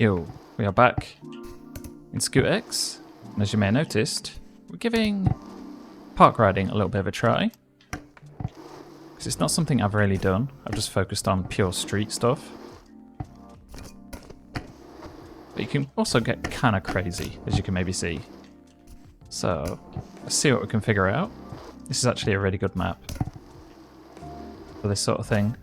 Yo, we are back in ScootX, and as you may have noticed, we're giving park riding a little bit of a try. Because it's not something I've really done, I've just focused on pure street stuff. But you can also get kind of crazy, as you can maybe see. So, let's see what we can figure out. This is actually a really good map for this sort of thing.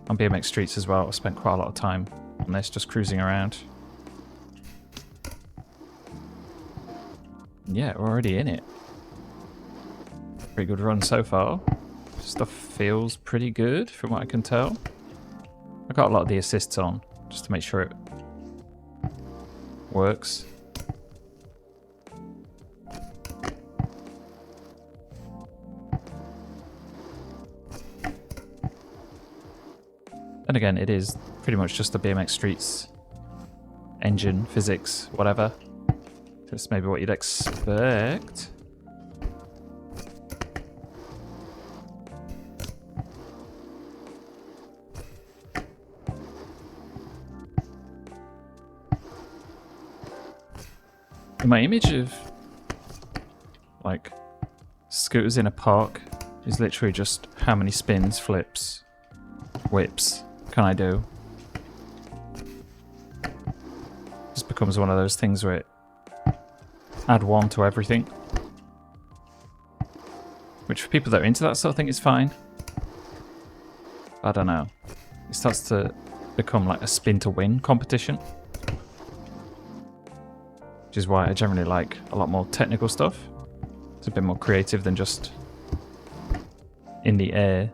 On BMX streets as well, I've spent quite a lot of time on this, just cruising around. Yeah, we're already in it. Pretty good run so far. Stuff feels pretty good from what I can tell. I got a lot of the assists on, just to make sure it works. And again, it is pretty much just the BMX Streets engine, physics, whatever. That's maybe what you'd expect. My image of like scooters in a park is literally just how many spins, flips, whips can I do? Just becomes one of those things where it add one to everything. Which for people that are into that sort of thing is fine. I don't know. It starts to become like a spin to win competition. Which is why I generally like a lot more technical stuff. It's a bit more creative than just in the air.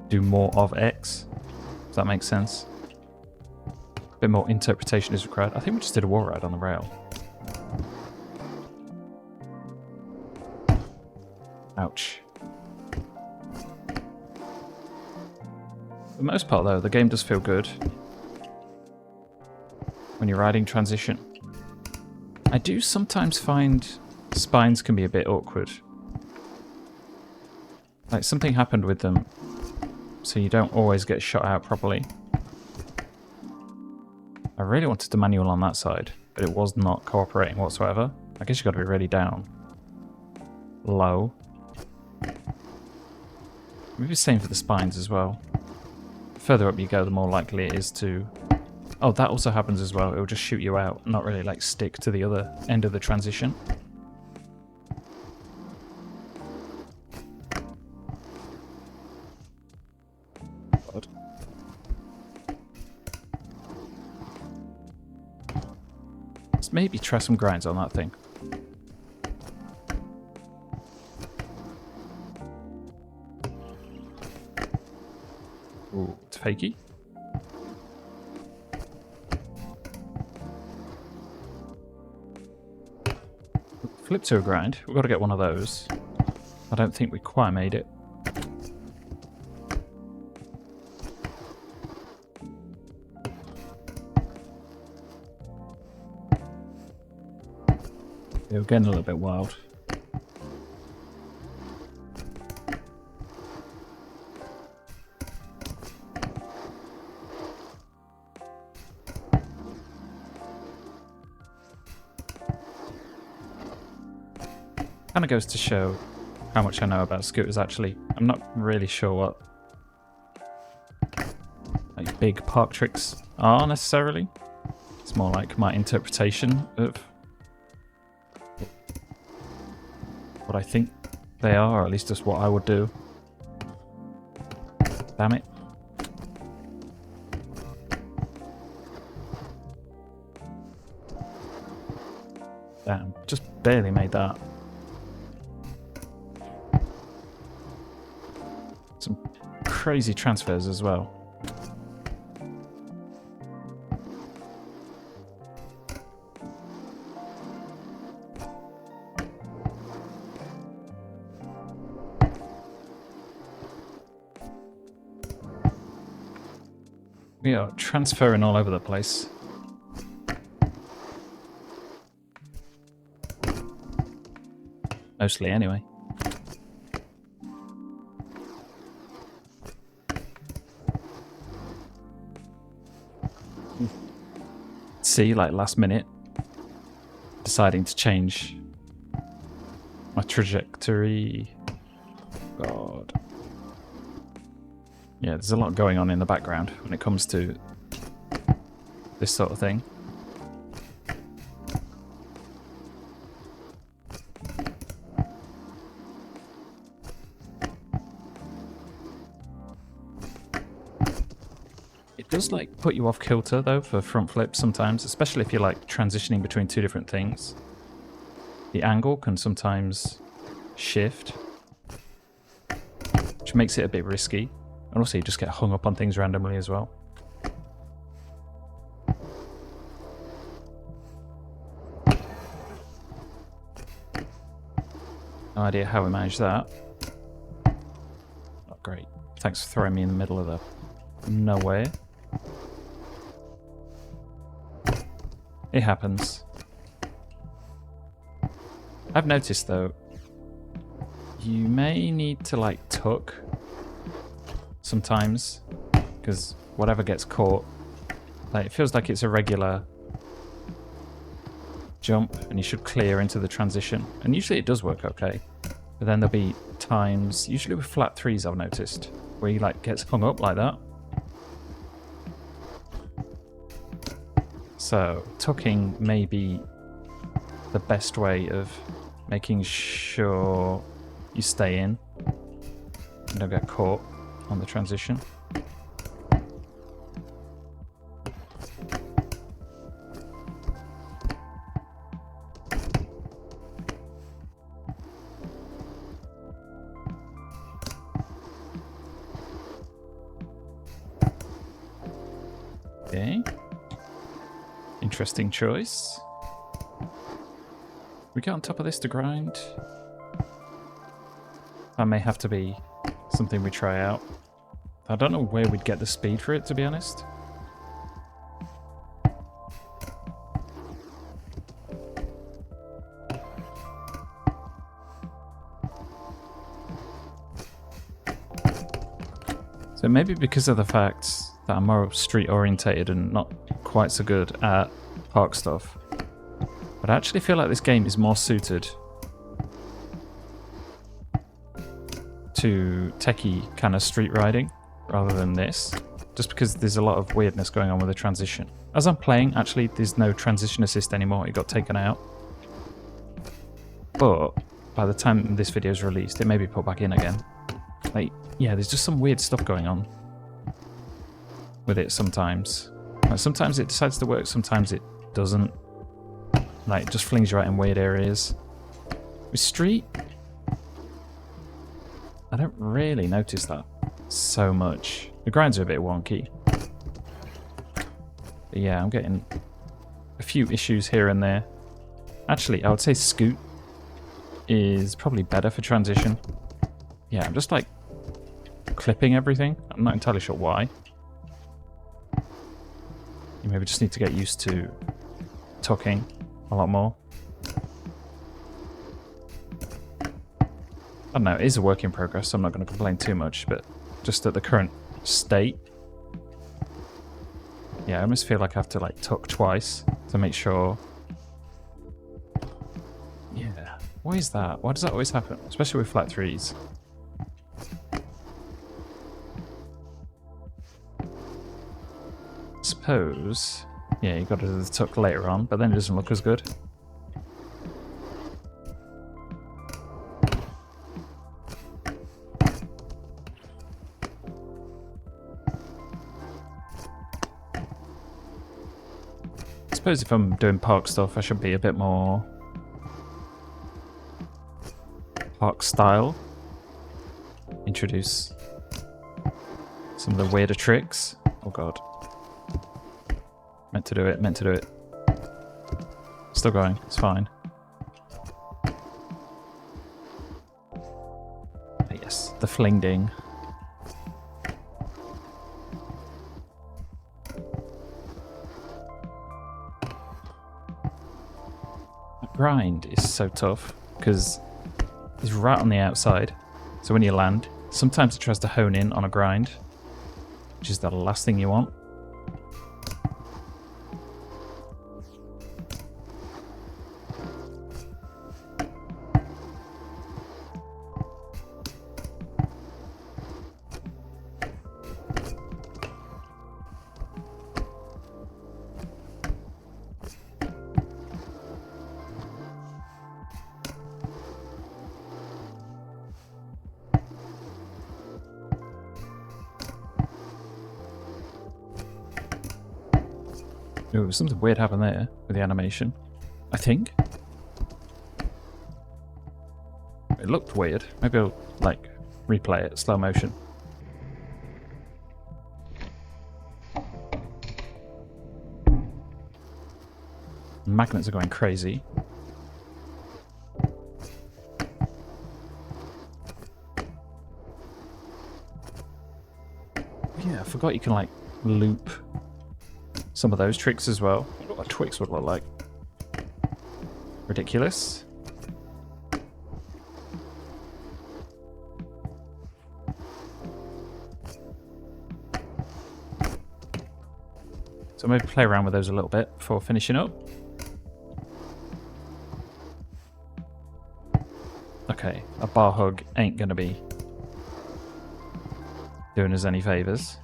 Do more of X. If that makes sense. A bit more interpretation is required. I think we just did a wall ride on the rail. Ouch. For the most part though, the game does feel good when you're riding transition. I do sometimes find spines can be a bit awkward. Like something happened with them, so you don't always get shot out properly. I really wanted to manual on that side, but it was not cooperating whatsoever. I guess you got to be really down. Low. Maybe the same for the spines as well. The further up you go, the more likely it is to... Oh, that also happens as well. It will just shoot you out, not really like stick to the other end of the transition. God. Let's maybe try some grinds on that thing. Ooh, it's fakey. Flip to a grind. We've got to get one of those. I don't think we quite made it. Yeah, we're getting a little bit wild. Kind of goes to show how much I know about scooters actually. I'm not really sure what like big park tricks are necessarily. It's more like my interpretation of what I think they are, or at least just what I would do. Damn it. Damn, just barely made that. Some crazy transfers as well. We are transferring all over the place. Mostly anyway. see, like last minute, deciding to change my trajectory. God. Yeah, there's a lot going on in the background when it comes to this sort of thing. It does like put you off kilter though for front flips sometimes, especially if you're like transitioning between two different things. The angle can sometimes shift, which makes it a bit risky. And also you just get hung up on things randomly as well. No idea how we managed that. Oh, great. Thanks for throwing me in the middle of the nowhere. It happens. I've noticed though, you may need to like tuck sometimes, because whatever gets caught, like it feels like it's a regular jump and you should clear into the transition, and usually it does work okay, but then there'll be times, usually with flat threes I've noticed, where he like gets hung up like that. So tucking may be the best way of making sure you stay in and don't get caught on the transition. Okay. Interesting choice. We get on top of this to grind. That may have to be something we try out. I don't know where we'd get the speed for it, to be honest. So maybe because of the fact that I'm more street orientated and not quite so good at park stuff, but I actually feel like this game is more suited to techie kind of street riding rather than this, just because there's a lot of weirdness going on with the transition. As I'm playing, actually, there's no transition assist anymore. It got taken out. But by the time this video is released, it may be put back in again. Like, yeah, there's just some weird stuff going on with it sometimes. Like, sometimes it decides to work, sometimes it doesn't. Like, it just flings you out in weird areas. With street, I don't really notice that so much. The grinds are a bit wonky. But yeah, I'm getting a few issues here and there. Actually, I would say Scoot is probably better for transition. Yeah, I'm just like clipping everything. I'm not entirely sure why. You maybe just need to get used to tucking a lot more. I don't know, it is a work in progress, so I'm not going to complain too much, but just at the current state, yeah, I almost feel like I have to like tuck twice to make sure. Yeah, why is that? Why does that always happen? Especially with flat threes. Suppose, yeah, you got to do the tuck later on, but then it doesn't look as good. I suppose if I'm doing park stuff, I should be a bit more park style. Introduce some of the weirder tricks. Oh god. Meant to do it, meant to do it. Still going, it's fine. Ah, yes, the fling-ding. Grind is so tough because it's right on the outside, so when you land, sometimes it tries to hone in on a grind, which is the last thing you want. Ooh, something weird happened there with the animation. I think. It looked weird. Maybe I'll, like, replay it, slow motion. Magnets are going crazy. Yeah, I forgot you can, like, loop some of those tricks as well. I wonder what Twix would look like. Ridiculous. So maybe play around with those a little bit before finishing up. Okay, a bar hug ain't gonna be doing us any favours.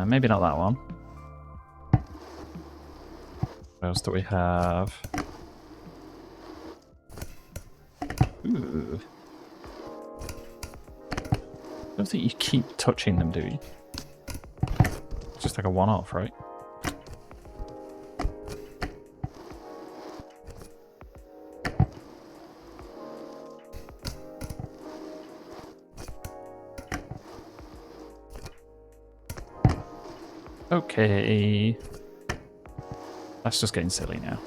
Maybe not that one. What else do we have? Ooh. I don't think you keep touching them, do you? It's just like a one-off, right? Okay. That's just getting silly now.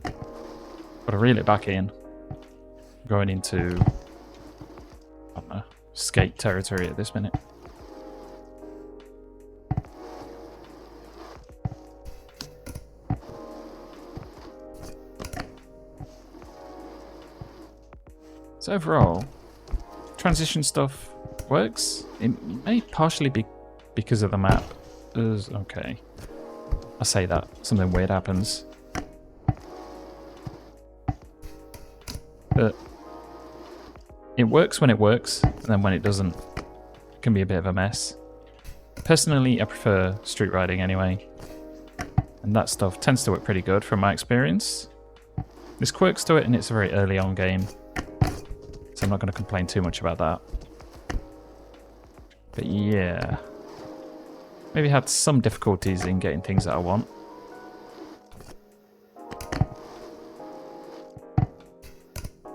Gotta reel it back in. Going into, I don't know, skate territory at this minute. So overall, transition stuff works. It may partially be because of the map. Okay. I say that. Something weird happens. But it works when it works, and then when it doesn't, it can be a bit of a mess. Personally, I prefer street riding anyway. And that stuff tends to work pretty good from my experience. There's quirks to it, and it's a very early on game. So I'm not going to complain too much about that. But yeah. Maybe had some difficulties in getting things that I want.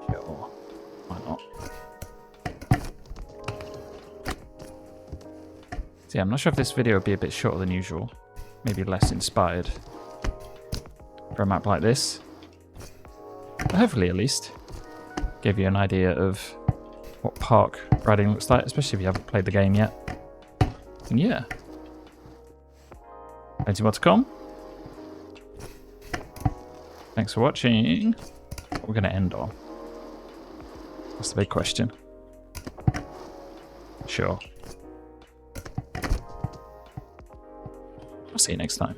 Sure. Why not? So yeah, I'm not sure if this video would be a bit shorter than usual. Maybe less inspired for a map like this. But hopefully at least gave you an idea of what park riding looks like, especially if you haven't played the game yet. And yeah. Plenty more to come. Thanks for watching. What we're going to end on? That's the big question. Sure. I'll see you next time.